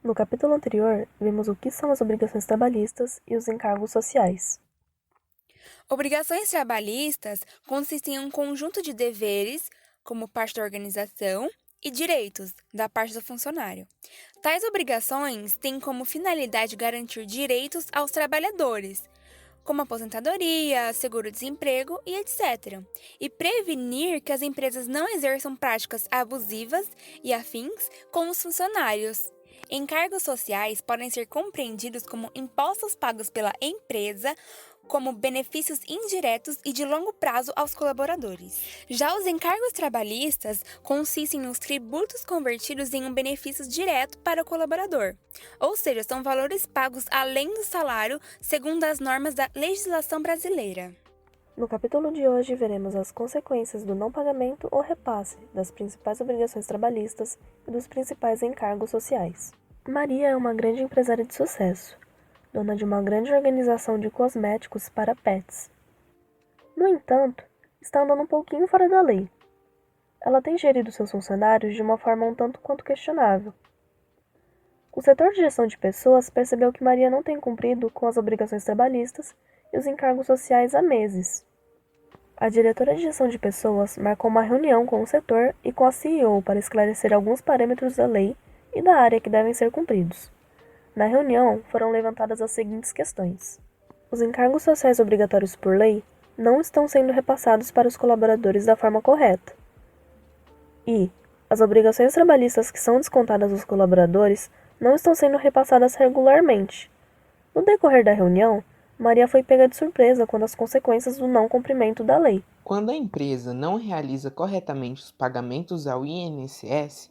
No capítulo anterior, vimos o que são as obrigações trabalhistas e os encargos sociais. Obrigações trabalhistas consistem em um conjunto de deveres, como parte da organização, e direitos, da parte do funcionário. Tais obrigações têm como finalidade garantir direitos aos trabalhadores, como aposentadoria, seguro-desemprego e etc., e prevenir que as empresas não exerçam práticas abusivas e afins com os funcionários. Encargos sociais podem ser compreendidos como impostos pagos pela empresa, como benefícios indiretos e de longo prazo aos colaboradores. Já os encargos trabalhistas consistem nos tributos convertidos em um benefício direto para o colaborador, ou seja, são valores pagos além do salário, segundo as normas da legislação brasileira. No capítulo de hoje, veremos as consequências do não pagamento ou repasse das principais obrigações trabalhistas e dos principais encargos sociais. Maria é uma grande empresária de sucesso, dona de uma grande organização de cosméticos para pets. No entanto, está andando um pouquinho fora da lei. Ela tem gerido seus funcionários de uma forma um tanto quanto questionável. O setor de gestão de pessoas percebeu que Maria não tem cumprido com as obrigações trabalhistas e os encargos sociais há meses. A diretora de gestão de pessoas marcou uma reunião com o setor e com a CEO para esclarecer alguns parâmetros da lei e da área que devem ser cumpridos. Na reunião, foram levantadas as seguintes questões. Os encargos sociais obrigatórios por lei não estão sendo repassados para os colaboradores da forma correta. E as obrigações trabalhistas que são descontadas dos colaboradores não estão sendo repassadas regularmente. No decorrer da reunião, Maria foi pega de surpresa quando as consequências do não cumprimento da lei. Quando a empresa não realiza corretamente os pagamentos ao INSS,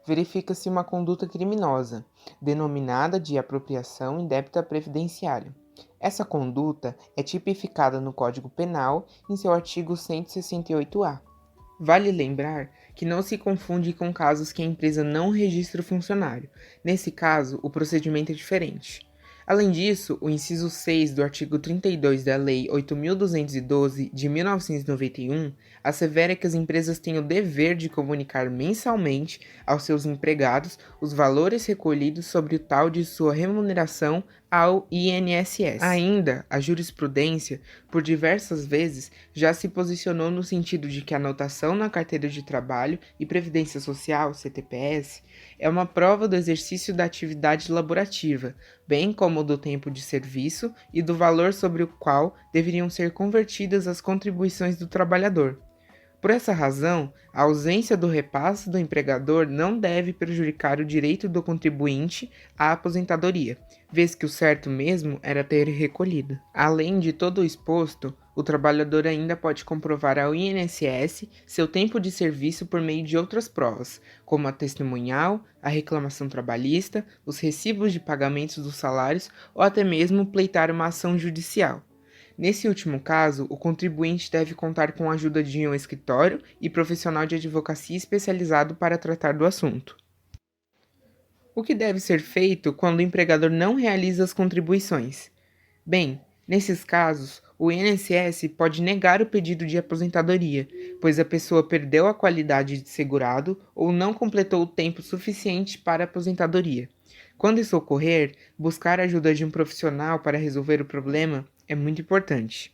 verifica-se uma conduta criminosa, denominada de apropriação indébita previdenciária. Essa conduta é tipificada no Código Penal em seu artigo 168-A. Vale lembrar que não se confunde com casos que a empresa não registra o funcionário. Nesse caso, o procedimento é diferente. Além disso, o inciso 6 do artigo 32 da Lei 8.212, de 1991, assevera que as empresas têm o dever de comunicar mensalmente aos seus empregados os valores recolhidos sobre o tal de sua remuneração ao INSS. Ainda, a jurisprudência, por diversas vezes, já se posicionou no sentido de que a anotação na carteira de trabalho e previdência social, CTPS, é uma prova do exercício da atividade laborativa, bem como do tempo de serviço e do valor sobre o qual deveriam ser convertidas as contribuições do trabalhador. Por essa razão, a ausência do repasse do empregador não deve prejudicar o direito do contribuinte à aposentadoria, vez que o certo mesmo era ter recolhido. Além de todo o exposto, o trabalhador ainda pode comprovar ao INSS seu tempo de serviço por meio de outras provas, como a testemunhal, a reclamação trabalhista, os recibos de pagamentos dos salários ou até mesmo pleitar uma ação judicial. Nesse último caso, o contribuinte deve contar com a ajuda de um escritório e profissional de advocacia especializado para tratar do assunto. O que deve ser feito quando o empregador não realiza as contribuições? Bem, nesses casos, o INSS pode negar o pedido de aposentadoria, pois a pessoa perdeu a qualidade de segurado ou não completou o tempo suficiente para a aposentadoria. Quando isso ocorrer, buscar a ajuda de um profissional para resolver o problema é muito importante.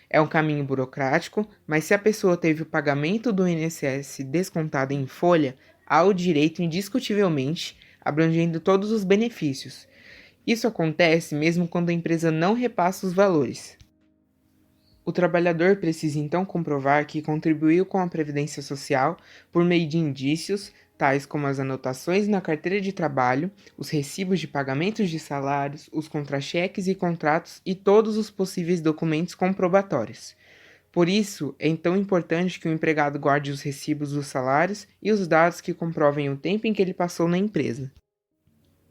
É um caminho burocrático, mas se a pessoa teve o pagamento do INSS descontado em folha, há o direito indiscutivelmente, abrangendo todos os benefícios. Isso acontece mesmo quando a empresa não repassa os valores. O trabalhador precisa então comprovar que contribuiu com a Previdência Social por meio de indícios, tais como as anotações na carteira de trabalho, os recibos de pagamentos de salários, os contra-cheques e contratos e todos os possíveis documentos comprobatórios. Por isso, é tão importante que o empregado guarde os recibos dos salários e os dados que comprovem o tempo em que ele passou na empresa.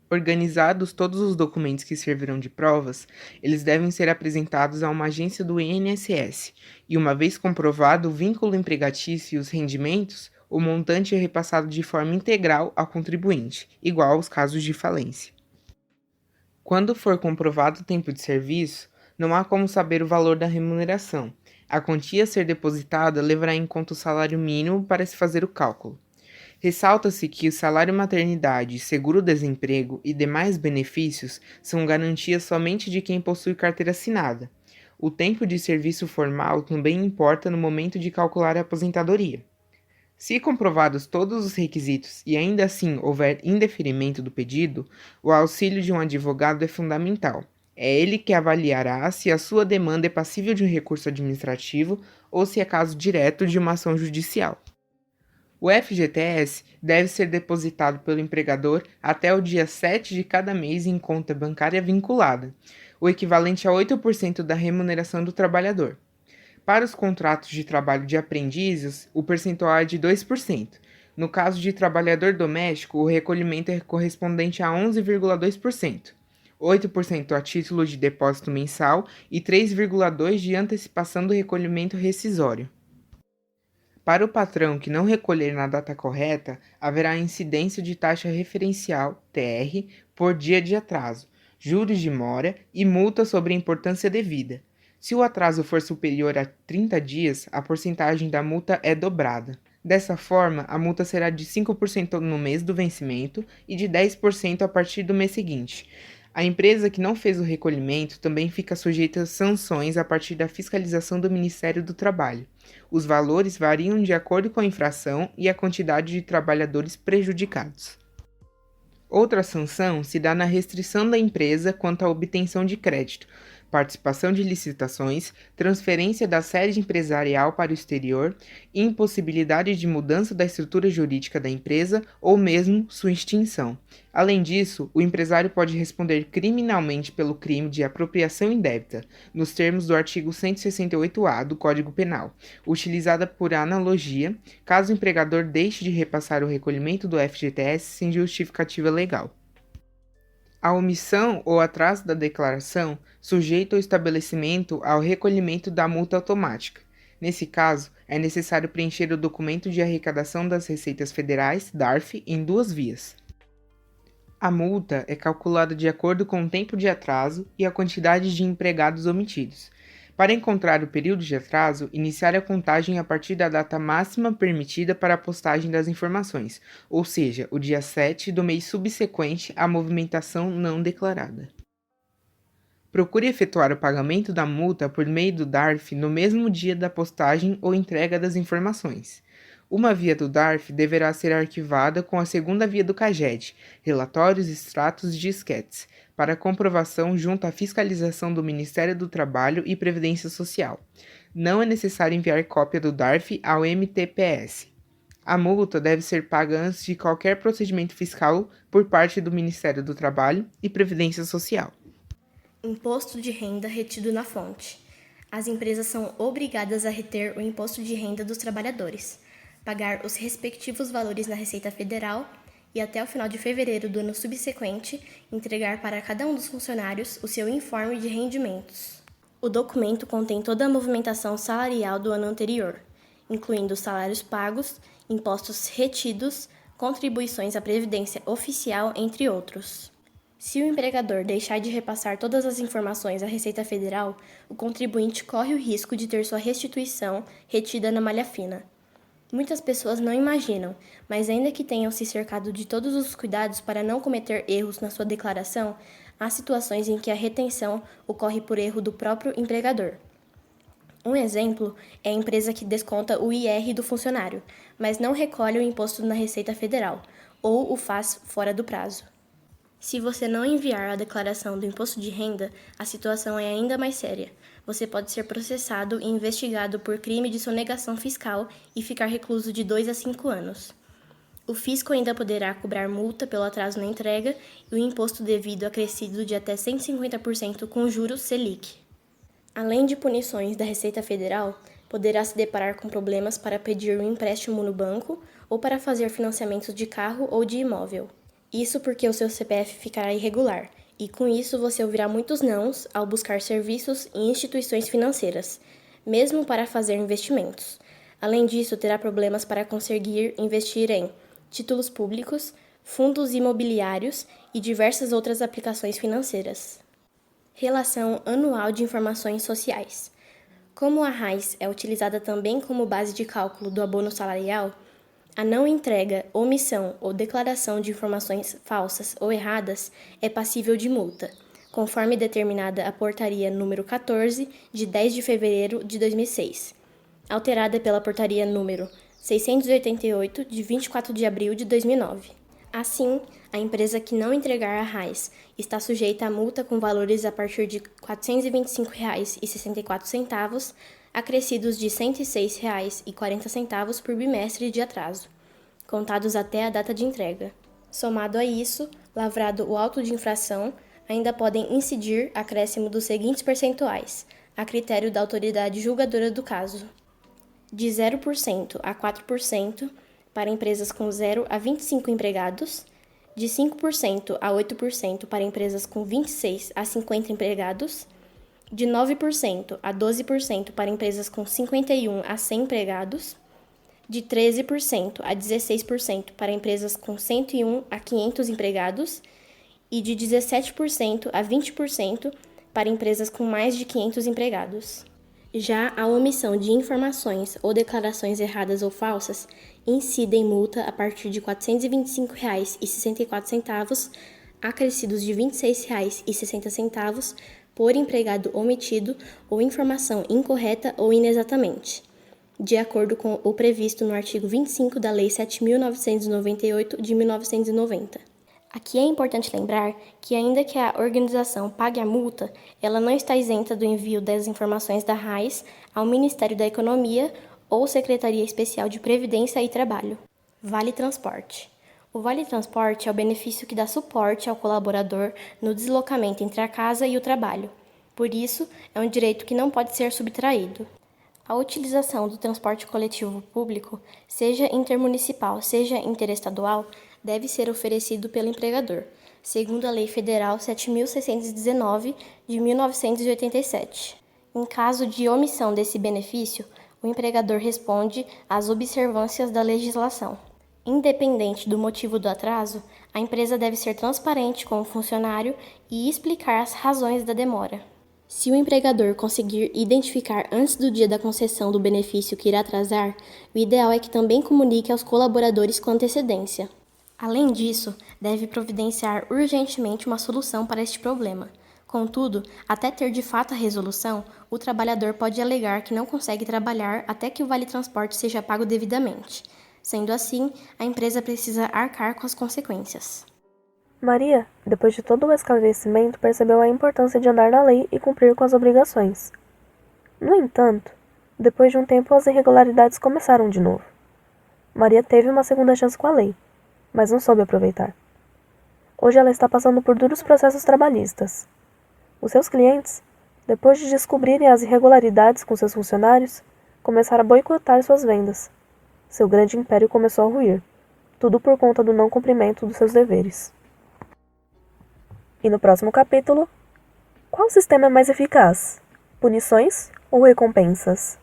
Organizados todos os documentos que servirão de provas, eles devem ser apresentados a uma agência do INSS, e uma vez comprovado o vínculo empregatício e os rendimentos, o montante é repassado de forma integral ao contribuinte, igual aos casos de falência. Quando for comprovado o tempo de serviço, não há como saber o valor da remuneração. A quantia a ser depositada levará em conta o salário mínimo para se fazer o cálculo. Ressalta-se que o salário maternidade, seguro-desemprego e demais benefícios são garantias somente de quem possui carteira assinada. O tempo de serviço formal também importa no momento de calcular a aposentadoria. Se comprovados todos os requisitos e ainda assim houver indeferimento do pedido, o auxílio de um advogado é fundamental. É ele que avaliará se a sua demanda é passível de um recurso administrativo ou se é caso direto de uma ação judicial. O FGTS deve ser depositado pelo empregador até o dia 7 de cada mês em conta bancária vinculada, o equivalente a 8% da remuneração do trabalhador. Para os contratos de trabalho de aprendizes, o percentual é de 2%. No caso de trabalhador doméstico, o recolhimento é correspondente a 11,2%, 8% a título de depósito mensal e 3,2% de antecipação do recolhimento rescisório. Para o patrão que não recolher na data correta, haverá incidência de taxa referencial, TR, por dia de atraso, juros de mora e multa sobre a importância devida. Se o atraso for superior a 30 dias, a porcentagem da multa é dobrada. Dessa forma, a multa será de 5% no mês do vencimento e de 10% a partir do mês seguinte. A empresa que não fez o recolhimento também fica sujeita a sanções a partir da fiscalização do Ministério do Trabalho. Os valores variam de acordo com a infração e a quantidade de trabalhadores prejudicados. Outra sanção se dá na restrição da empresa quanto à obtenção de crédito, participação de licitações, transferência da sede empresarial para o exterior, impossibilidade de mudança da estrutura jurídica da empresa ou mesmo sua extinção. Além disso, o empresário pode responder criminalmente pelo crime de apropriação indébita, nos termos do artigo 168-A do Código Penal, utilizada por analogia, caso o empregador deixe de repassar o recolhimento do FGTS sem justificativa legal. A omissão ou atraso da declaração sujeita o estabelecimento ao recolhimento da multa automática. Nesse caso, é necessário preencher o documento de arrecadação das Receitas Federais, DARF, em 2 vias. A multa é calculada de acordo com o tempo de atraso e a quantidade de empregados omitidos. Para encontrar o período de atraso, iniciar a contagem a partir da data máxima permitida para a postagem das informações, ou seja, o dia 7 do mês subsequente à movimentação não declarada. Procure efetuar o pagamento da multa por meio do DARF no mesmo dia da postagem ou entrega das informações. Uma via do DARF deverá ser arquivada com a segunda via do CAGED, relatórios, extratos e disquetes, para comprovação junto à fiscalização do Ministério do Trabalho e Previdência Social. Não é necessário enviar cópia do DARF ao MTPS. A multa deve ser paga antes de qualquer procedimento fiscal por parte do Ministério do Trabalho e Previdência Social. Imposto de renda retido na fonte. As empresas são obrigadas a reter o imposto de renda dos trabalhadores, pagar os respectivos valores na Receita Federal e até o final de fevereiro do ano subsequente, entregar para cada um dos funcionários o seu informe de rendimentos. O documento contém toda a movimentação salarial do ano anterior, incluindo salários pagos, impostos retidos, contribuições à Previdência Oficial, entre outros. Se o empregador deixar de repassar todas as informações à Receita Federal, o contribuinte corre o risco de ter sua restituição retida na malha fina. Muitas pessoas não imaginam, mas ainda que tenham se cercado de todos os cuidados para não cometer erros na sua declaração, há situações em que a retenção ocorre por erro do próprio empregador. Um exemplo é a empresa que desconta o IR do funcionário, mas não recolhe o imposto na Receita Federal, ou o faz fora do prazo. Se você não enviar a declaração do imposto de renda, a situação é ainda mais séria. Você pode ser processado e investigado por crime de sonegação fiscal e ficar recluso de 2 a 5 anos. O fisco ainda poderá cobrar multa pelo atraso na entrega e o imposto devido acrescido de até 150% com juros Selic. Além de punições da Receita Federal, poderá se deparar com problemas para pedir um empréstimo no banco ou para fazer financiamentos de carro ou de imóvel. Isso porque o seu CPF ficará irregular, e com isso você ouvirá muitos nãos ao buscar serviços em instituições financeiras, mesmo para fazer investimentos. Além disso, terá problemas para conseguir investir em títulos públicos, fundos imobiliários e diversas outras aplicações financeiras. Relação Anual de Informações Sociais. Como a RAIS é utilizada também como base de cálculo do abono salarial, A não entrega, omissão ou declaração de informações falsas ou erradas é passível de multa, conforme determinada a Portaria número 14, de 10 de fevereiro de 2006, alterada pela Portaria número 688, de 24 de abril de 2009. Assim, a empresa que não entregar a RAIS está sujeita a multa com valores a partir de R$ 425,64, acrescidos de R$ 106,40 por bimestre de atraso, contados até a data de entrega. Somado a isso, lavrado o auto de infração, ainda podem incidir acréscimo dos seguintes percentuais, a critério da autoridade julgadora do caso: de 0% a 4% para empresas com 0 a 25 empregados, de 5% a 8% para empresas com 26 a 50 empregados, de 9% a 12% para empresas com 51 a 100 empregados, de 13% a 16% para empresas com 101 a 500 empregados e de 17% a 20% para empresas com mais de 500 empregados. Já a omissão de informações ou declarações erradas ou falsas incide em multa a partir de R$ 425,64, acrescidos de R$ 26,60 por empregado omitido ou informação incorreta ou inexatamente, de acordo com o previsto no artigo 25 da Lei 7.998 de 1990. Aqui é importante lembrar que, ainda que a organização pague a multa, ela não está isenta do envio das informações da RAIS ao Ministério da Economia ou Secretaria Especial de Previdência e Trabalho. Vale Transporte. O Vale Transporte é o benefício que dá suporte ao colaborador no deslocamento entre a casa e o trabalho. Por isso, é um direito que não pode ser subtraído. A utilização do transporte coletivo público, seja intermunicipal, seja interestadual, deve ser oferecido pelo empregador, segundo a Lei Federal 7.619, de 1987. Em caso de omissão desse benefício, o empregador responde às observâncias da legislação. Independente do motivo do atraso, a empresa deve ser transparente com o funcionário e explicar as razões da demora. Se o empregador conseguir identificar antes do dia da concessão do benefício que irá atrasar, o ideal é que também comunique aos colaboradores com antecedência. Além disso, deve providenciar urgentemente uma solução para este problema. Contudo, até ter de fato a resolução, o trabalhador pode alegar que não consegue trabalhar até que o vale-transporte seja pago devidamente. Sendo assim, a empresa precisa arcar com as consequências. Maria, depois de todo o esclarecimento, percebeu a importância de andar na lei e cumprir com as obrigações. No entanto, depois de um tempo as irregularidades começaram de novo. Maria teve uma segunda chance com a lei, mas não soube aproveitar. Hoje ela está passando por duros processos trabalhistas. Os seus clientes, depois de descobrirem as irregularidades com seus funcionários, começaram a boicotar suas vendas. Seu grande império começou a ruir, tudo por conta do não cumprimento dos seus deveres. E no próximo capítulo, qual sistema é mais eficaz? Punições ou recompensas?